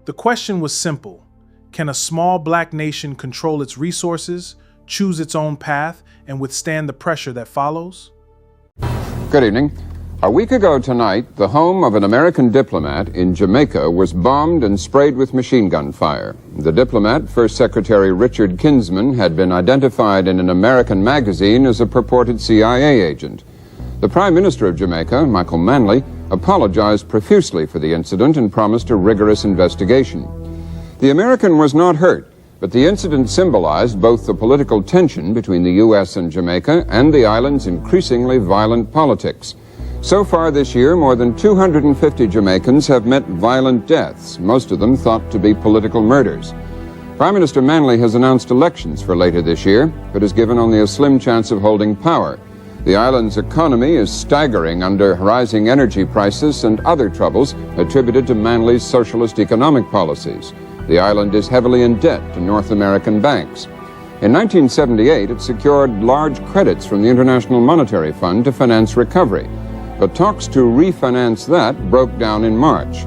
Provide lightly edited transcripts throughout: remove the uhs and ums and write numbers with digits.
The question was simple. Can a small black nation control its resources, choose its own path, and withstand the pressure that follows? Good evening. A week ago tonight, the home of an American diplomat in Jamaica was bombed and sprayed with machine gun fire. The diplomat, First Secretary Richard Kinsman, had been identified in an American magazine as a purported CIA agent. The Prime Minister of Jamaica, Michael Manley, apologized profusely for the incident and promised a rigorous investigation. The American was not hurt, but the incident symbolized both the political tension between the U.S. and Jamaica and the island's increasingly violent politics. So far this year, more than 250 Jamaicans have met violent deaths, most of them thought to be political murders. Prime Minister Manley has announced elections for later this year, but is given only a slim chance of holding power. The island's economy is staggering under rising energy prices and other troubles attributed to Manley's socialist economic policies. The island is heavily in debt to North American banks. In 1978, it secured large credits from the International Monetary Fund to finance recovery. But talks to refinance that broke down in March.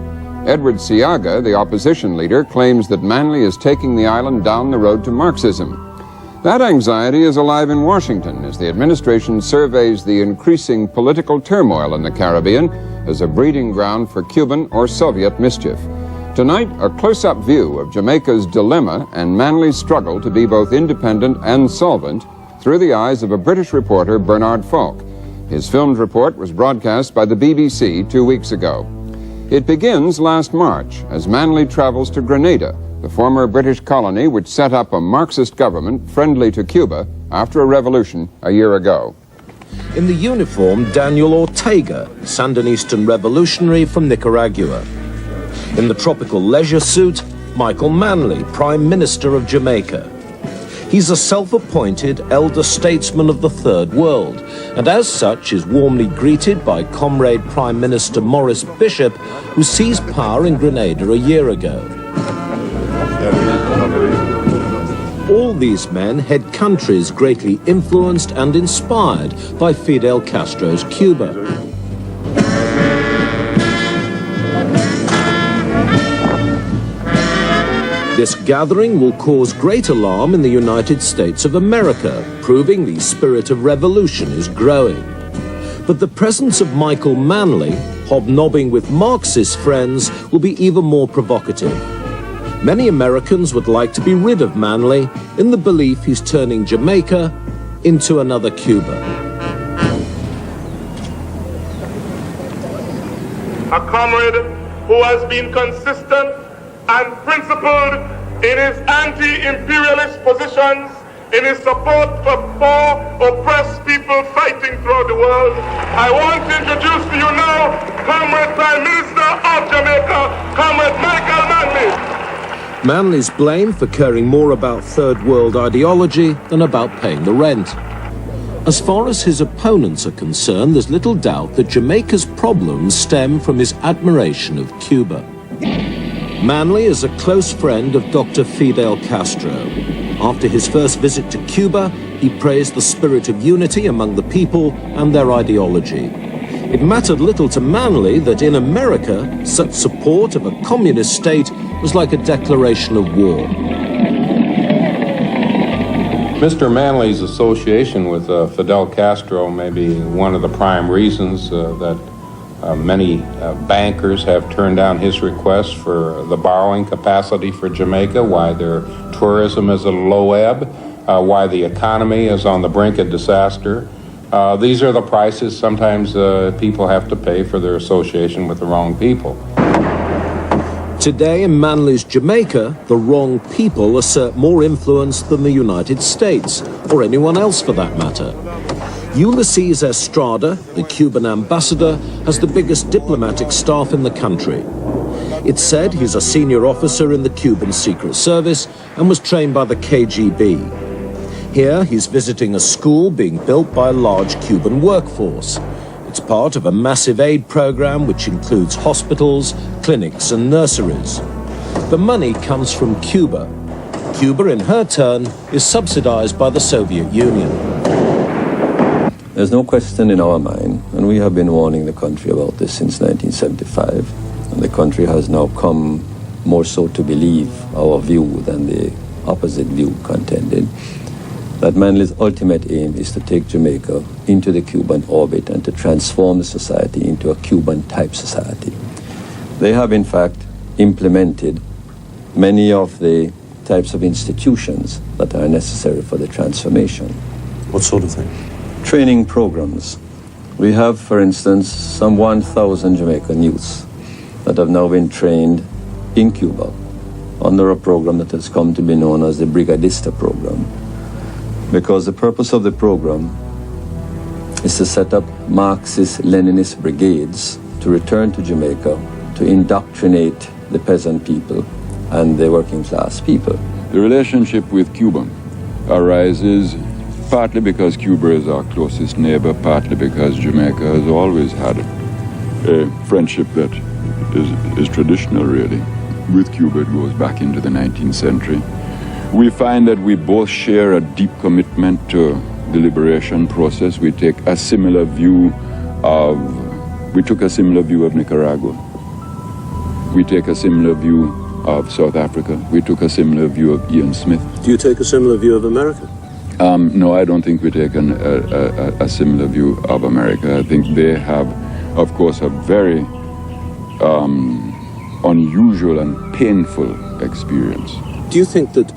Edward Seaga, the opposition leader, claims that Manley is taking the island down the road to Marxism. That anxiety is alive in Washington as the administration surveys the increasing political turmoil in the Caribbean as a breeding ground for Cuban or Soviet mischief. Tonight, a close-up view of Jamaica's dilemma and Manley's struggle to be both independent and solvent through the eyes of a British reporter, Bernard Falk. His filmed report was broadcast by the BBC 2 weeks ago. It begins last March as Manley travels to Grenada, the former British colony which set up a Marxist government friendly to Cuba after a revolution a year ago. In the uniform, Daniel Ortega, Sandinistan revolutionary from Nicaragua. In the tropical leisure suit, Michael Manley, Prime Minister of Jamaica. He's a self-appointed elder statesman of the Third World, and as such is warmly greeted by Comrade Prime Minister Maurice Bishop, who seized power in Grenada a year ago. All these men head countries greatly influenced and inspired by Fidel Castro's Cuba. This gathering will cause great alarm in the United States of America, proving the spirit of revolution is growing. But the presence of Michael Manley, hobnobbing with Marxist friends, will be even more provocative. Many Americans would like to be rid of Manley in the belief he's turning Jamaica into another Cuba. A comrade who has been consistent and principled in his anti-imperialist positions, in his support for poor, oppressed people fighting throughout the world. I want to introduce to you now, Comrade Prime Minister of Jamaica, Comrade Michael Manley. Manley's blamed for caring more about Third World ideology than about paying the rent. As far as his opponents are concerned, there's little doubt that Jamaica's problems stem from his admiration of Cuba. Manley is a close friend of Dr. Fidel Castro. After his first visit to Cuba, he praised the spirit of unity among the people and their ideology. It mattered little to Manley that in America, such support of a communist state was like a declaration of war. Mr. Manley's association with Fidel Castro may be one of the prime reasons that many bankers have turned down his request for the borrowing capacity for Jamaica, why their tourism is at a low ebb, why the economy is on the brink of disaster. These are the prices sometimes people have to pay for their association with the wrong people. Today in Manley's Jamaica, the wrong people assert more influence than the United States, or anyone else for that matter. Ulysses Estrada, the Cuban ambassador, has the biggest diplomatic staff in the country. It's said he's a senior officer in the Cuban Secret Service and was trained by the KGB. Here, he's visiting a school being built by a large Cuban workforce. It's part of a massive aid program which includes hospitals, clinics and nurseries. The money comes from Cuba. Cuba, in her turn, is subsidized by the Soviet Union. There's no question in our mind, and we have been warning the country about this since 1975, and the country has now come more so to believe our view than the opposite view contended, that Manley's ultimate aim is to take Jamaica into the Cuban orbit and to transform the society into a Cuban-type society. They have, in fact, implemented many of the types of institutions that are necessary for the transformation. What sort of thing? Training programs. We have, for instance, some 1,000 Jamaican youths that have now been trained in Cuba under a program that has come to be known as the Brigadista program, because the purpose of the program is to set up Marxist-Leninist brigades to return to Jamaica to indoctrinate the peasant people and the working class people. The relationship with Cuba arises partly because Cuba is our closest neighbor, partly because Jamaica has always had a friendship that is traditional, really. With Cuba, it goes back into the 19th century. We find that we both share a deep commitment to the liberation process. We take a similar view of Nicaragua. We take a similar view of South Africa. We took a similar view of Ian Smith. Do you take a similar view of America? No, I don't think we take a similar view of America. I think they have, of course, a very unusual and painful experience. Do you think that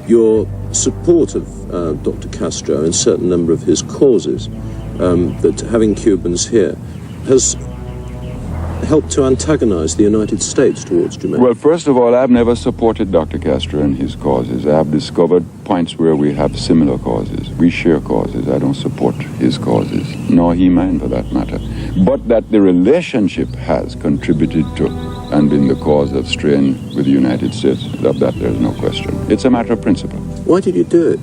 your support of Dr. Castro and a certain number of his causes, that having Cubans here, has helped to antagonize the United States towards Jamaica? Well, first of all, I've never supported Dr. Castro and his causes. I have discovered points where we have similar causes. We share causes. I don't support his causes, nor he mine for that matter. But that the relationship has contributed to and been the cause of strain with the United States, of that there's no question. It's a matter of principle. Why did you do it?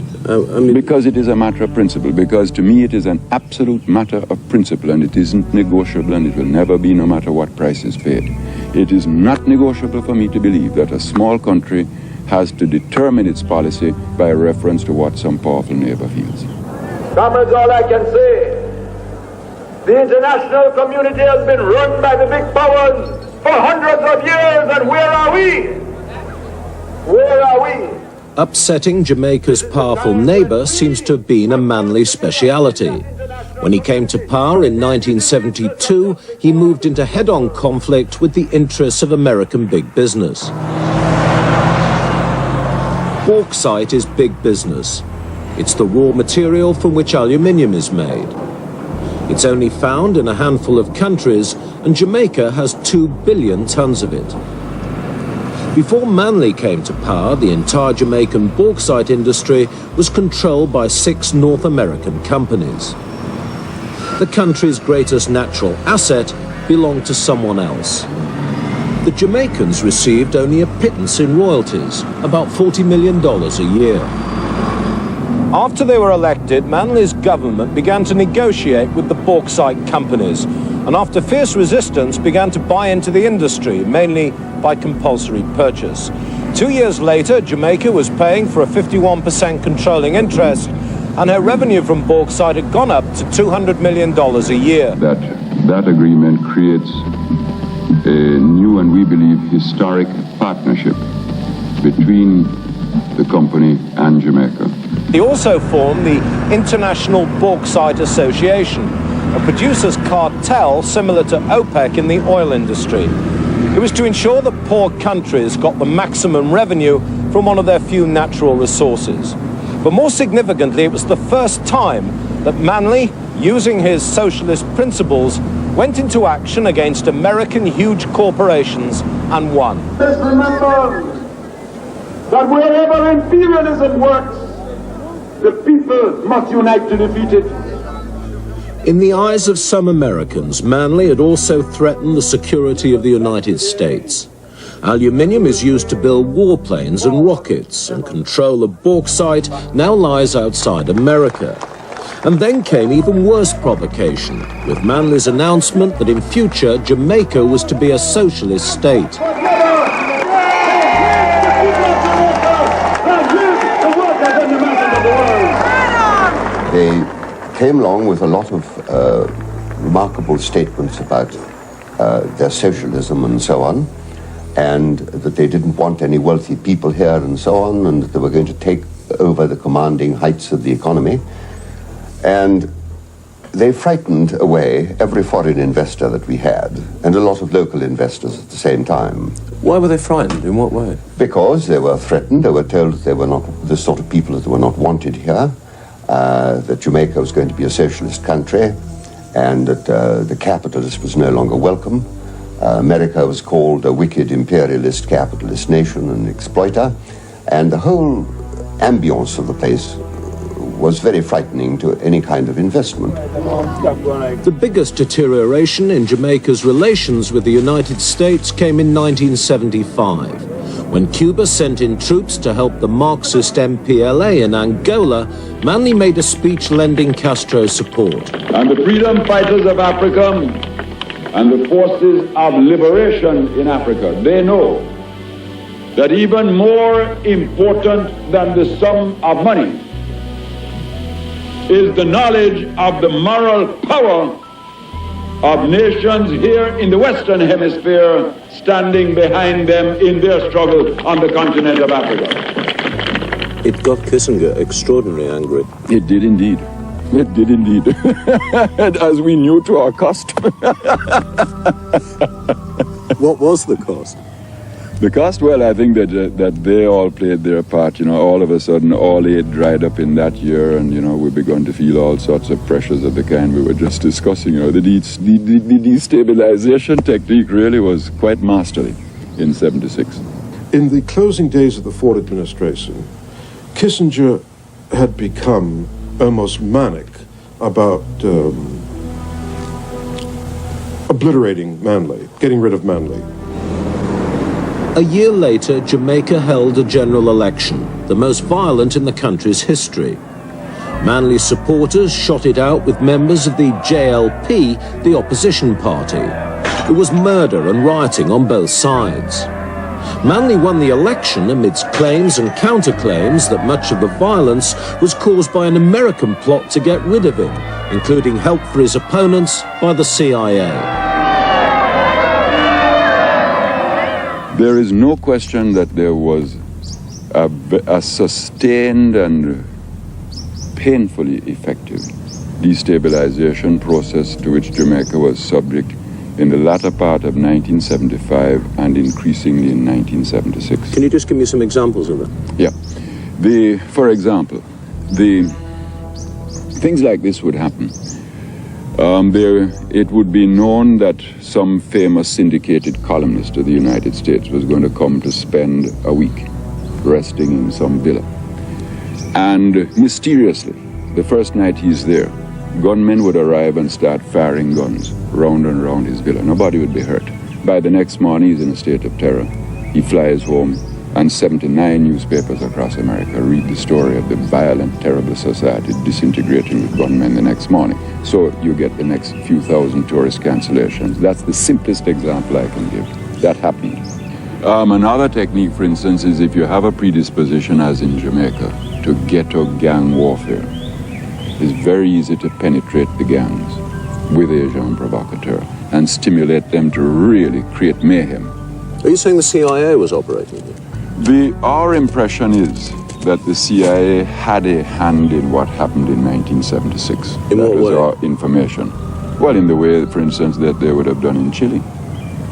Because it is a matter of principle. Because to me it is an absolute matter of principle, and it isn't negotiable, and it will never be, no matter what price is paid. It is not negotiable for me to believe that a small country has to determine its policy by reference to what some powerful neighbor feels. Comrades, all I can say, the international community has been run by the big powers for hundreds of years, and where are we? Where are we? Upsetting Jamaica's powerful neighbour seems to have been a Manley speciality. When he came to power in 1972, he moved into head-on conflict with the interests of American big business. Bauxite is big business. It's the raw material from which aluminium is made. It's only found in a handful of countries, and Jamaica has 2 billion tons of it. Before Manley came to power, the entire Jamaican bauxite industry was controlled by 6 North American companies. The country's greatest natural asset belonged to someone else. The Jamaicans received only a pittance in royalties, about $40 million a year. After they were elected, Manley's government began to negotiate with the bauxite companies, and after fierce resistance began to buy into the industry, mainly by compulsory purchase. 2 years later, Jamaica was paying for a 51% controlling interest, and her revenue from bauxite had gone up to $200 million a year. That agreement creates a new and, we believe, historic partnership between the company and Jamaica. He also formed the International Bauxite Association, a producers' cartel similar to OPEC in the oil industry. It was to ensure that poor countries got the maximum revenue from one of their few natural resources. But more significantly, it was the first time that Manley, using his socialist principles, went into action against American huge corporations and won. Let's remember that wherever imperialism works, the people must unite to defeat it. In the eyes of some Americans, Manley had also threatened the security of the United States. Aluminium is used to build warplanes and rockets, and control of bauxite now lies outside America. And then came even worse provocation, with Manley's announcement that in future Jamaica was to be a socialist state. They came along with a lot of remarkable statements about their socialism and so on. and that they didn't want any wealthy people here and so on, and that they were going to take over the commanding heights of the economy. And they frightened away every foreign investor that we had, and a lot of local investors at the same time. Why were they frightened? In what way? Because they were threatened. They were told that they were not the sort of people that were not wanted here, that Jamaica was going to be a socialist country, and that the capitalist was no longer welcome. America was called a wicked imperialist capitalist nation, an exploiter, and the whole ambience of the place was very frightening to any kind of investment. The biggest deterioration in Jamaica's relations with the United States came in 1975. When Cuba sent in troops to help the Marxist MPLA in Angola, Manley made a speech lending Castro support. And the freedom fighters of Africa and the forces of liberation in Africa, they know that even more important than the sum of money is the knowledge of the moral power of nations here in the Western Hemisphere standing behind them in their struggle on the continent of Africa. It got Kissinger extraordinarily angry. It did indeed. It did indeed. As we knew to our cost. What was the cost? The cost, well, I think that they all played their part. You know, all of a sudden, all aid dried up in that year, and, you know, we began to feel all sorts of pressures of the kind we were just discussing. You know, the destabilization technique really was quite masterly in '76. In the closing days of the Ford administration, Kissinger had become almost manic about obliterating Manley, getting rid of Manley. A year later, Jamaica held a general election, the most violent in the country's history. Manley's supporters shot it out with members of the JLP, the opposition party. There was murder and rioting on both sides. Manley won the election amidst claims and counterclaims that much of the violence was caused by an American plot to get rid of him, including help for his opponents by the CIA. There is no question that there was a sustained and painfully effective destabilization process to which Jamaica was subject in the latter part of 1975 and increasingly in 1976. Can you just give me some examples of that? Yeah. For example, things like this would happen. It would be known that some famous syndicated columnist of the United States was going to come to spend a week resting in some villa. And mysteriously, the first night he's there, gunmen would arrive and start firing guns round and round his villa. Nobody would be hurt. By the next morning, he's in a state of terror. He flies home, and 79 newspapers across America read the story of the violent, terrible society disintegrating with gunmen the next morning. So you get the next few thousand tourist cancellations. That's the simplest example I can give. That happened. Another technique, for instance, is if you have a predisposition, as in Jamaica, to ghetto gang warfare, it's very easy to penetrate the gangs with agents provocateurs and stimulate them to really create mayhem. Are you saying the CIA was operating here? Our impression is that the CIA had a hand in what happened in 1976. In what way? That was our information. Well, in the way, for instance, that they would have done in Chile.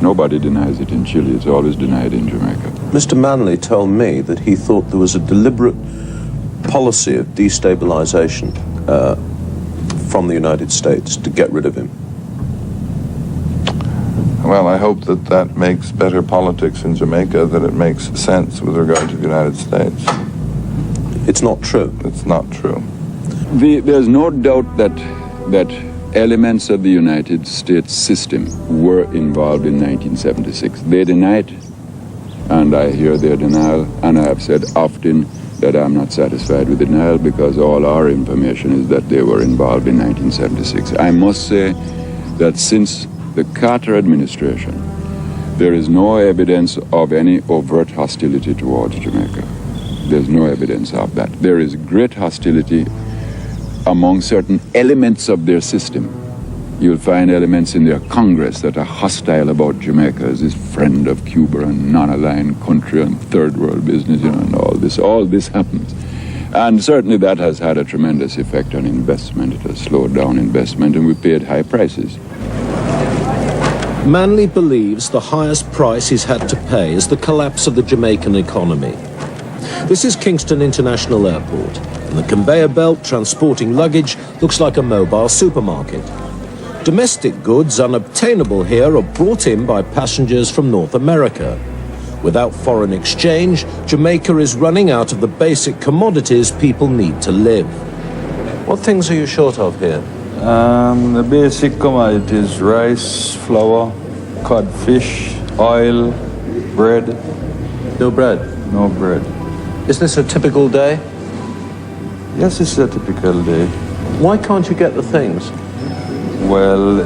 Nobody denies it in Chile. It's always denied in Jamaica. Mr. Manley told me that he thought there was a deliberate policy of destabilization from the United States to get rid of him. Well, I hope that that makes better politics in Jamaica, that it makes sense with regard to the United States. It's not true. It's not true. There's no doubt that elements of the United States system were involved in 1976. They deny it, and I hear their denial, and I have said often that I'm not satisfied with the denial because all our information is that they were involved in 1976. I must say that since the Carter administration, there is no evidence of any overt hostility towards Jamaica. There's no evidence of that. There is great hostility among certain elements of their system You'll find elements in their Congress that are hostile about Jamaica as this friend of Cuba and non-aligned country and third world business, and all this happens. And certainly that has had a tremendous effect on investment. It has slowed down investment, and we paid high prices. Manley believes the highest price he's had to pay is the collapse of the Jamaican economy. This is Kingston International Airport, and the conveyor belt transporting luggage looks like a mobile supermarket. Domestic goods unobtainable here are brought in by passengers from North America. Without foreign exchange, Jamaica is running out of the basic commodities people need to live. What things are you short of here? The basic commodities: rice, flour, cod fish, oil, bread. No bread? No bread. Is this a typical day? Yes, it's a typical day. Why can't you get the things? Well,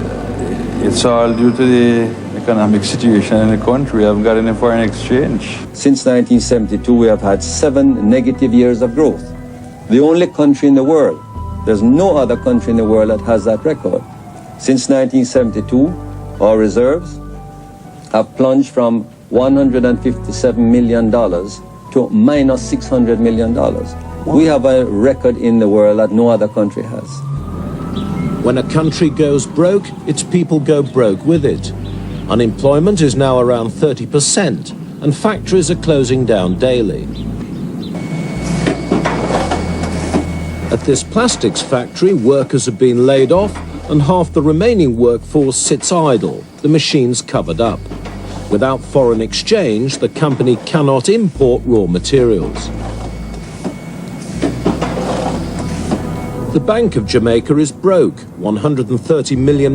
it's all due to the economic situation in the country. We haven't got any foreign exchange. Since 1972, we have had 7 negative years of growth. The only country in the world. There's no other country in the world that has that record. Since 1972, our reserves have plunged from $157 million to minus $600 million. We have a record in the world that no other country has. When a country goes broke, its people go broke with it. Unemployment is now around 30%, and factories are closing down daily. At this plastics factory, workers have been laid off, and half the remaining workforce sits idle, the machines covered up. Without foreign exchange, the company cannot import raw materials. The Bank of Jamaica is broke, £130 million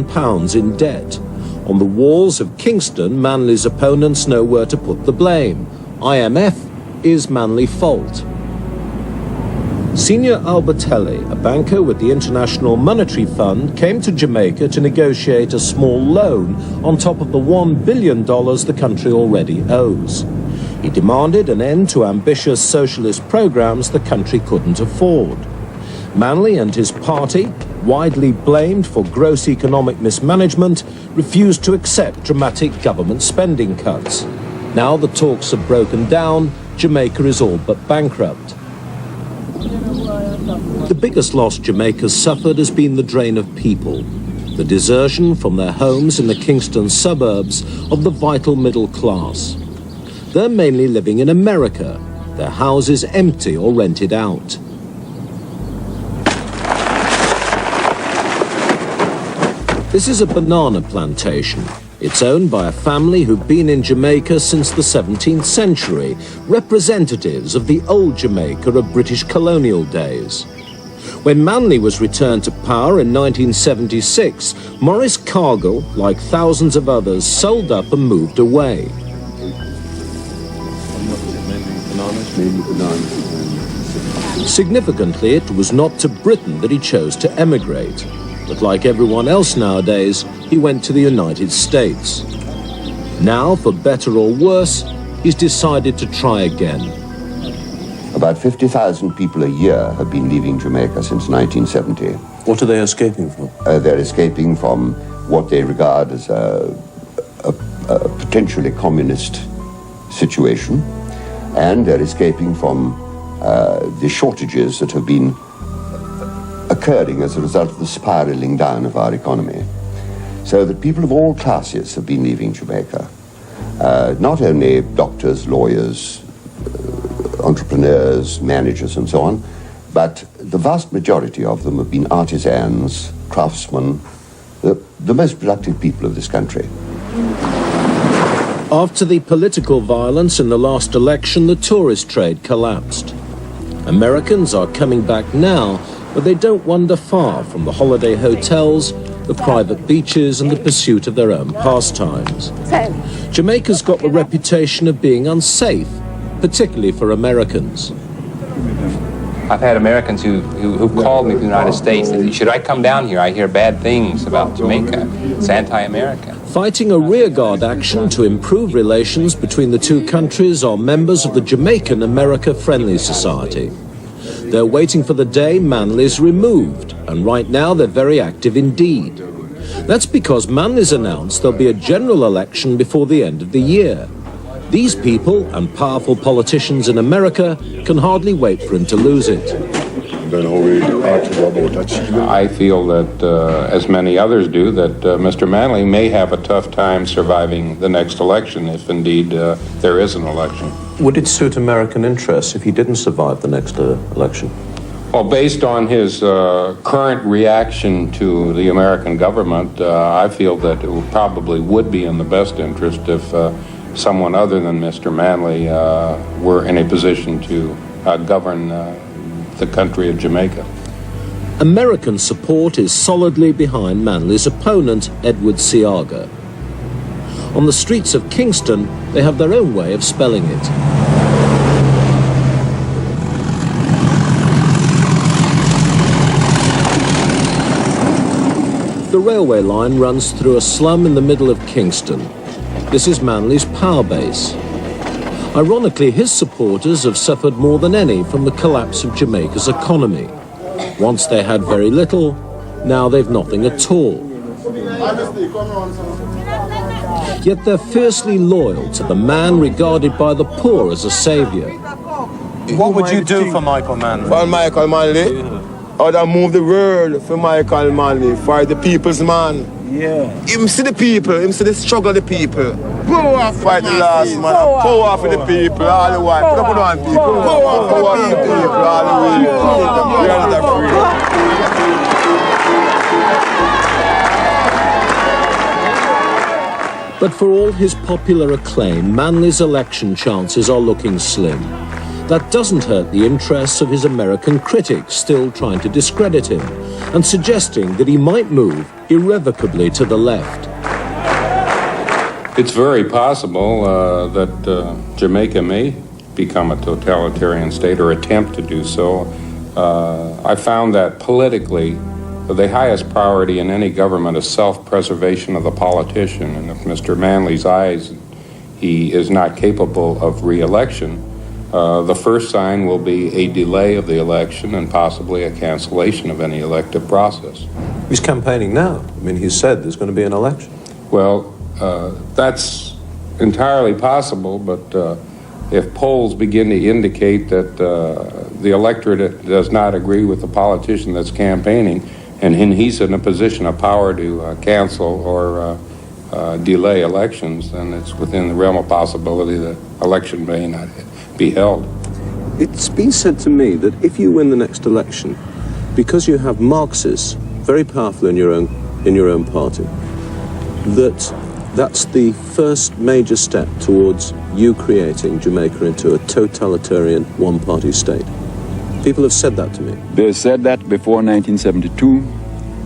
in debt. On the walls of Kingston, Manley's opponents know where to put the blame. IMF is Manley's fault. Senior Albertelli, a banker with the International Monetary Fund, came to Jamaica to negotiate a small loan on top of the $1 billion the country already owes. He demanded an end to ambitious socialist programs the country couldn't afford. Manley and his party, widely blamed for gross economic mismanagement, refused to accept dramatic government spending cuts. Now the talks have broken down, Jamaica is all but bankrupt. The biggest loss Jamaica's suffered has been the drain of people, the desertion from their homes in the Kingston suburbs of the vital middle class. They're mainly living in America, their houses empty or rented out. This is a banana plantation. It's owned by a family who've been in Jamaica since the 17th century, representatives of the old Jamaica of British colonial days. When Manley was returned to power in 1976, Maurice Cargill, like thousands of others, sold up and moved away. Significantly, it was not to Britain that he chose to emigrate. But like everyone else nowadays, he went to the United States. Now, for better or worse, he's decided to try again. About 50,000 people a year have been leaving Jamaica since 1970. What are they escaping from? They're escaping from what they regard as a potentially communist situation, and they're escaping from the shortages that have been occurring as a result of the spiraling down of our economy. So that people of all classes have been leaving Jamaica. Not only doctors, lawyers, entrepreneurs, managers and so on, but the vast majority of them have been artisans, craftsmen, the most productive people of this country. After the political violence in the last election, the tourist trade collapsed. Americans are coming back now, but they don't wander far from the holiday hotels, the private beaches and the pursuit of their own pastimes. Jamaica's got the reputation of being unsafe, particularly for Americans. I've had Americans who've called me from the United States and said, should I come down here? I hear bad things about Jamaica. It's anti-American. Fighting a rearguard action to improve relations between the two countries are members of the Jamaican America Friendly Society. They're waiting for the day Manley's removed, and right now they're very active indeed. That's because Manley's announced there'll be a general election before the end of the year. These people and powerful politicians in America can hardly wait for him to lose it. I feel that, as many others do, that Mr. Manley may have a tough time surviving the next election, if indeed there is an election. Would it suit American interests if he didn't survive the next election? Well, based on his current reaction to the American government, I feel that it probably would be in the best interest if someone other than Mr. Manley were in a position to govern the country of Jamaica. American support is solidly behind Manley's opponent, Edward Seaga. On the streets of Kingston, they have their own way of spelling it. The railway line runs through a slum in the middle of Kingston. This is Manley's power base. Ironically, his supporters have suffered more than any from the collapse of Jamaica's economy. Once they had very little, now they've nothing at all. Yet they're fiercely loyal to the man regarded by the poor as a saviour. What would you do for Michael Manley? For Michael Manley? I'd move the world for Michael Manley, for the people's man. Yeah. Him see the people, him see the struggle of the people. Power for the last man, power for the people, all the while. Put up on people, power for the people, all the way. We are not afraid. But for all his popular acclaim, Manley's election chances are looking slim. That doesn't hurt the interests of his American critics still trying to discredit him and suggesting that he might move irrevocably to the left. It's very possible that Jamaica may become a totalitarian state or attempt to do so. I found that politically, the highest priority in any government is self-preservation of the politician. And if Mr. Manley's eyes, he is not capable of re-election, the first sign will be a delay of the election and possibly a cancellation of any elective process. He's campaigning now. I mean, he said there's going to be an election. Well, that's entirely possible, but if polls begin to indicate that the electorate does not agree with the politician that's campaigning, and he's in a position of power to cancel or delay elections, then it's within the realm of possibility that election may not be held. It's been said to me that if you win the next election, because you have Marxists very powerful in your own party, that's the first major step towards you creating Jamaica into a totalitarian one-party state. People have said that to me. They said that before 1972.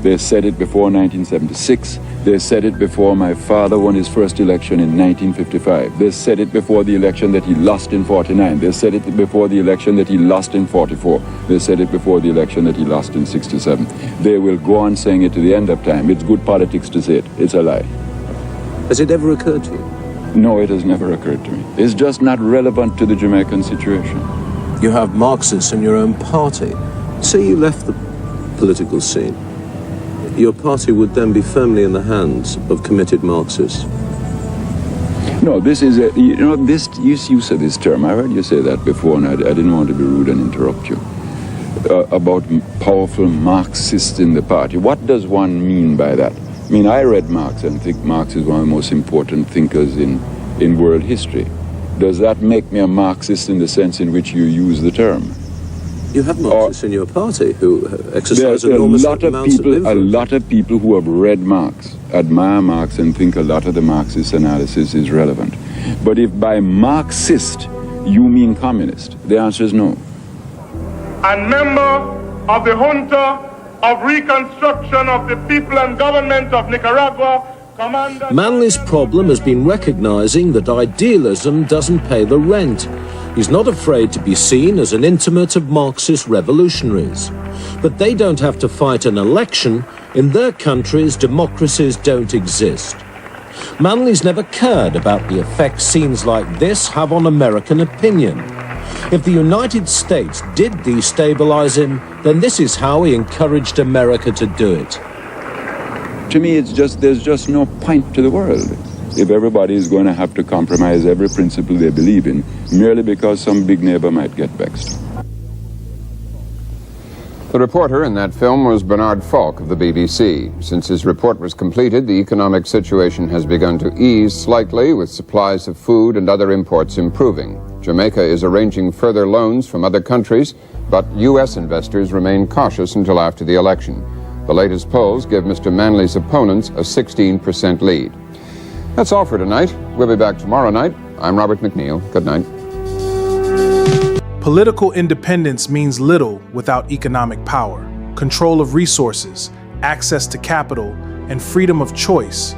They said it before 1976. They said it before my father won his first election in 1955. They said it before the election that he lost in 49. They said it before the election that he lost in 44. They said it before the election that he lost in 67. They will go on saying it to the end of time. It's good politics to say it. It's a lie. Has it ever occurred to you? No, it has never occurred to me. It's just not relevant to the Jamaican situation. You have Marxists in your own party. Say you left the political scene. Your party would then be firmly in the hands of committed Marxists. No, this is a, you said this term, I heard you say that before, and I didn't want to be rude and interrupt you, about powerful Marxists in the party. What does one mean by that? I mean, I read Marx and think Marx is one of the most important thinkers in world history. Does that make me a Marxist in the sense in which you use the term? You have Marxists in your party who exercise enormous amounts of influence. A lot of people who have read Marx, admire Marx, and think a lot of the Marxist analysis is relevant. But if by Marxist you mean communist, the answer is no. And member of the junta of reconstruction of the people and government of Nicaragua, Commander... Manley's problem has been recognizing that idealism doesn't pay the rent. He's not afraid to be seen as an intimate of Marxist revolutionaries. But they don't have to fight an election. In their countries, democracies don't exist. Manley's never cared about the effect scenes like this have on American opinion. If the United States did destabilize him, then this is how he encouraged America to do it. To me, there's just no point to the world if everybody is going to have to compromise every principle they believe in merely because some big neighbor might get vexed. The reporter in that film was Bernard Falk of the BBC. Since his report was completed, the economic situation has begun to ease slightly, with supplies of food and other imports improving. Jamaica is arranging further loans from other countries, but U.S. investors remain cautious until after the election. The latest polls give Mr. Manley's opponents a 16% lead. That's all for tonight. We'll be back tomorrow night. I'm Robert McNeil. Good night. Political independence means little without economic power, control of resources, access to capital, and freedom of choice.